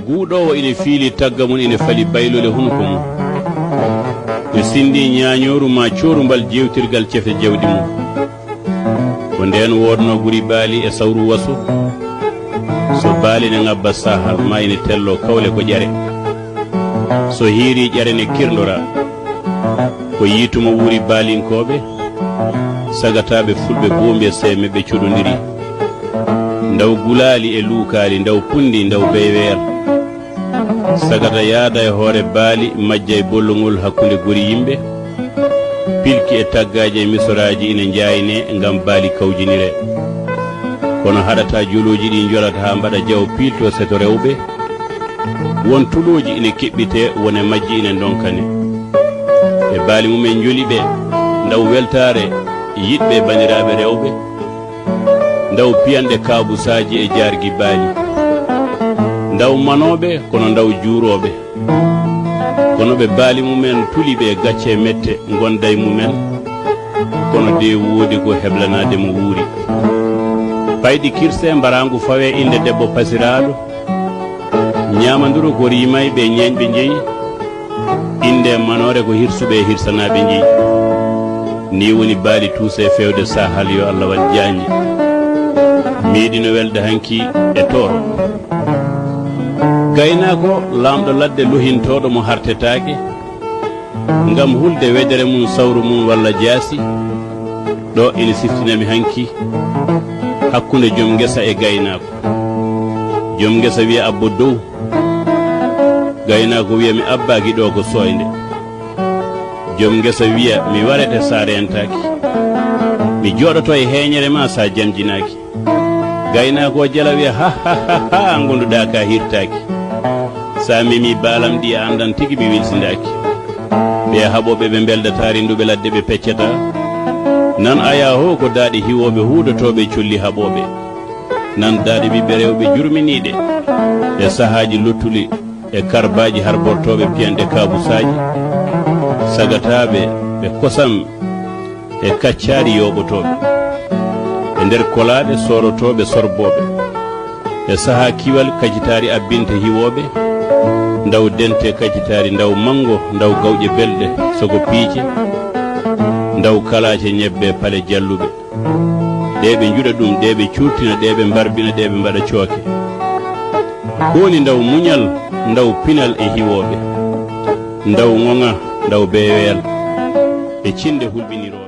guuɗowo ine fiili tagga mum ine fali baylole hunuko mum ne sindi ñañoru ma corumbal jewtirgal cefe jawdi mum ko nden wodno ɓuri baali e sawru waso so baali ne ngabba saha ma ine tello kawle ko ƴare so hiiri ƴare ne kirndora ko yiitumo wuuri baalinkoɓe sagataɓe fulɓe boombi e semeɓe cuɗodiri ndaw gulaali e luukaali ndaw pundi ndaw beeweer sagata yaada e hoore baali majja e bollongol hakkunde gori yimɓe pilki e taggaaji e misoraji ine jayne ngam baali kawjinire kono haɗata joloji ɗi jolata ha mbaɗa jaw pilto seto rewɓe won tuloji ine keɓɓite wone majji ine donkane e baali mumen joli ɓe ndaw weltare yiɗɓe baniraɓe rewɓe ndaw piyanɗe kaabusaji e jargi baali ndaw manoɓe kono ndaw juuroɓe kono ɓe baali mumen tuli ɓe gacce mette gonda e mumen kono de woodi ko heblanade mo wuuri payɗi kirse mbarangu fawe inde debbo pasiraɗo ñamanduru ko rimay ɓe ñeñɓe jeeyi inde manore ko hirsuɓe e hirsanaɓe jeeyi ni woni baali tuuse fewde sahal yo Allah wat jañi miiɗino welde hanki e toro gaynako lamɗo ladde lohintoɗo mo hartetake ngam hulde wedere mum sawru mum walla jaasi ɗo ina siftinami hanki hakkunde joom gesa e gaynako joom gesa wiya abbo dow gaynako wiya mi abbaki ɗo ko soyde joom gesa wiya mi warete sa rentaki mi joɗoto e heñere ma sa jamjinaki gaynako jala wiya ha gonduɗa ka hirtaki sa mimi baalam ɗi a andan tigi mi wilsindaki ɓe haɓoɓe ɓe beldata rinduɓe ladde ɓe peccata nan aya ho ko daaɗi hiwoɓe huudotoɓe colli haɓoɓe nan daaɗi ɓiɓɓe rewɓe jurminiɗe e sahaji lottuli e karbaji harbortoɓe piyanɗe kabusaji sagataɓe ɓe kosam e kaccari yoɓotoɓe e nder kolaɗe sorotoɓe sorboɓe e saha kiwal kacitari abbinte hiwoɓe ndaw dente kacitari ndaw mango ndaw gawƴe belɗe soko piice ndaw kalace ñebbe pale jalluɓe ɗeɓe juɗa ɗum ɗeɓe curtina ɗeɓe mbarbina ɗeɓe mbaɗa cooke woni ndaw muñal ndaw pinal e hiwoɓe ndaw ŋoŋa ndaw beewel e cinde hulɓiniro